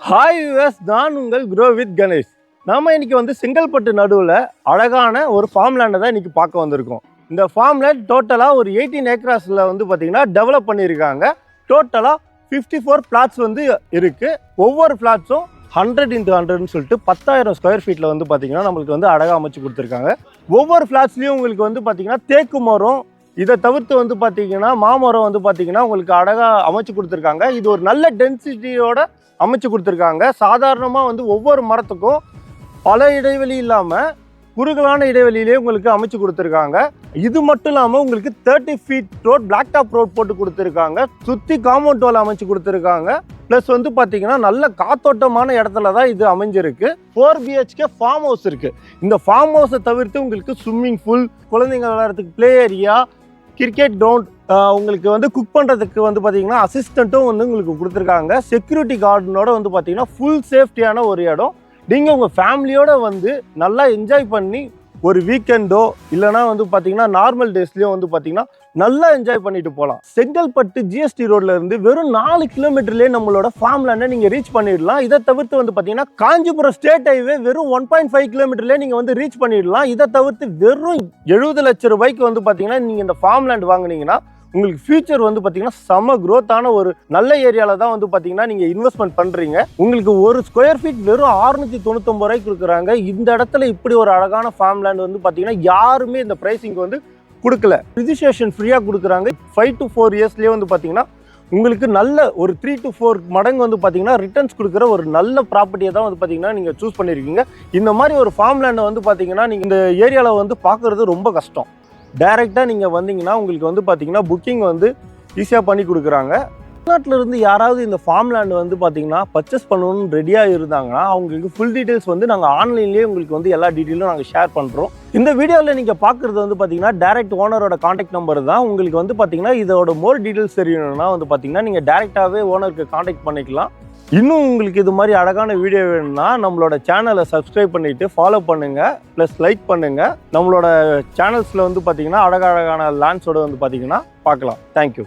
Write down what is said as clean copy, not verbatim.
Hi US, நான் உங்கள் grow with Ganesh. நாம இன்னைக்கு வந்து செங்கல்பட்டு நடுவில் அழகான ஒரு ஃபார்ம் லேண்டை தான் இன்னைக்கு பார்க்க வந்திருக்கோம். இந்த ஃபார்ம் லேண்ட் டோட்டலாக ஒரு 18 ஏக்கராஸில் வந்து பார்த்தீங்கன்னா டெவலப் பண்ணியிருக்காங்க. டோட்டலாக 54 பிளாட்ஸ் வந்து இருக்குது. ஒவ்வொரு பிளாட்ஸும் 100x100ன்னு சொல்லிட்டு 10,000 ஸ்கொயர் ஃபீட்டில் வந்து பார்த்தீங்கன்னா நம்மளுக்கு வந்து அழகாக அமைச்சு கொடுத்துருக்காங்க. ஒவ்வொரு ஃப்ளாட்ஸ்லேயும் உங்களுக்கு வந்து பார்த்தீங்கன்னா தேக்கு மரம், இதை தவிர்த்து வந்து பார்த்தீங்கன்னா மாமரம் வந்து பார்த்தீங்கன்னா உங்களுக்கு அழகாக அமைச்சு கொடுத்துருக்காங்க. இது ஒரு நல்ல டென்சிட்டியோட அமைச்சு கொடுத்துருக்காங்க. சாதாரணமாக வந்து ஒவ்வொரு மரத்துக்கும் பல இடைவெளி இல்லாமல் குறுகலான இடைவெளியிலே உங்களுக்கு அமைச்சு கொடுத்துருக்காங்க. இது மட்டும் இல்லாமல் உங்களுக்கு 30 feet road, black top road போட்டு கொடுத்துருக்காங்க. சுற்றி காம்பவுண்ட் வால் அமைச்சு கொடுத்துருக்காங்க. ப்ளஸ் வந்து பார்த்தீங்கன்னா நல்ல காத்தோட்டமான இடத்துல தான் இது அமைஞ்சிருக்கு. 4 BHK ஃபார்ம் ஹவுஸ் இருக்குது. இந்த ஃபார்ம் ஹவுஸை தவிர்த்து உங்களுக்கு ஸ்விம்மிங் பூல், குழந்தைங்க விளையாடுறதுக்கு ப்ளே ஏரியா, கிரிக்கெட் கிரவுண்ட், உங்களுக்கு வந்து குக் பண்ணுறதுக்கு வந்து பார்த்தீங்கன்னா அசிஸ்டண்ட்டும் வந்து உங்களுக்கு கொடுத்துருக்காங்க. செக்யூரிட்டி கார்டனோட வந்து பார்த்தீங்கன்னா ஃபுல் சேஃப்டியான ஒரு இடம். நீங்கள் உங்கள் ஃபேமிலியோடு வந்து நல்லா என்ஜாய் பண்ணி ஒரு வீக்கெண்டோ இல்லைனா வந்து பார்த்தீங்கன்னா நார்மல் டேஸ்லேயும் வந்து பார்த்தீங்கன்னா நல்லா என்ஜாய் பண்ணிட்டு போகலாம். செங்கல்பட்டு GST ரோட்ல இருந்து வெறும் 4 கிலோமீட்டர்லேயே நம்மளோட ஃபார்ம் லேண்டை நீங்கள் ரீச் பண்ணிடலாம். இதை தவிர்த்து வந்து பார்த்தீங்கன்னா காஞ்சிபுரம் ஸ்டேட் ஹைவே வெறும் 1.5 கிலோமீட்டர்லேயே நீங்கள் வந்து ரீச் பண்ணிடலாம். இதை தவிர்த்து வெறும் 70 லட்சம் ரூபாய்க்கு வந்து பார்த்தீங்கன்னா நீங்கள் இந்த ஃபார்ம் லேண்ட் வாங்கினீங்கன்னா உங்களுக்கு ஃபியூச்சர் வந்து பார்த்தீங்கன்னா செம க்ரோத்தான ஒரு நல்ல ஏரியாவில் தான் வந்து பார்த்தீங்கன்னா நீங்கள் இன்வெஸ்ட்மெண்ட் பண்ணுறீங்க. உங்களுக்கு ஒரு ஸ்கொயர் ஃபீட் வெறும் 699 ரூபாய்க்கு கொடுக்குறாங்க. இந்த இடத்துல இப்படி ஒரு அழகான ஃபார்ம் லேண்ட் வந்து பார்த்தீங்கன்னா யாருமே இந்த ப்ரைஸிங் வந்து கொடுக்கல. ரிஜிஸ்ட்ரேஷன் ஃப்ரீயாக கொடுக்குறாங்க. 5 to 4 இயர்ஸ்லேயே வந்து பார்த்தீங்கன்னா உங்களுக்கு நல்ல ஒரு 3 to 4 மடங்கு வந்து பார்த்தீங்கன்னா ரிட்டர்ன்ஸ் கொடுக்குற ஒரு நல்ல ப்ராப்பர்ட்டியை தான் வந்து பார்த்தீங்கன்னா நீங்கள் சூஸ் பண்ணியிருக்கீங்க. இந்த மாதிரி ஒரு ஃபார்ம் லேண்டை வந்து பார்த்தீங்கன்னா நீங்கள் இந்த ஏரியாவில் வந்து பார்க்குறது ரொம்ப கஷ்டம். டைரெக்டாக நீங்கள் வந்தீங்கன்னா உங்களுக்கு வந்து பார்த்தீங்கன்னா புக்கிங் வந்து ஈஸியாக பண்ணி கொடுக்குறாங்க. தமிழ்நாட்டிலேருந்து யாராவது இந்த ஃபார்ம் லேண்ட் வந்து பார்த்தீங்கன்னா பர்ச்சேஸ் பண்ணணும்னு ரெடியாக இருந்தாங்கன்னா அவங்களுக்கு ஃபுல் டீட்டெயில்ஸ் வந்து நாங்கள் ஆன்லைன்லேயே உங்களுக்கு வந்து எல்லா டீட்டெயிலும் நாங்கள் ஷேர் பண்ணுறோம். இந்த வீடியோவில் நீங்கள் பார்க்குறது வந்து பார்த்தீங்கன்னா டைரக்ட் ஓனரோட காண்டாக்ட் நம்பர் தான். உங்களுக்கு வந்து பார்த்தீங்கன்னா இதோட மோர் டீட்டெயில்ஸ் தெரியணும்னா வந்து பார்த்தீங்கன்னா நீங்கள் டேரெக்டாகவே ஓனருக்கு காண்டாக்ட் பண்ணிக்கலாம். இன்னும் உங்களுக்கு இது மாதிரி அழகான வீடியோ வேணும்னா நம்மளோட சேனலை சப்ஸ்கிரைப் பண்ணிவிட்டு ஃபாலோ பண்ணுங்கள், ப்ளஸ் லைக் பண்ணுங்கள். நம்மளோட சேனல்ஸில் வந்து பார்த்தீங்கன்னா அழகான லேண்ட்ஸோடு வந்து பார்த்தீங்கன்னா பார்க்கலாம். தேங்க்யூ.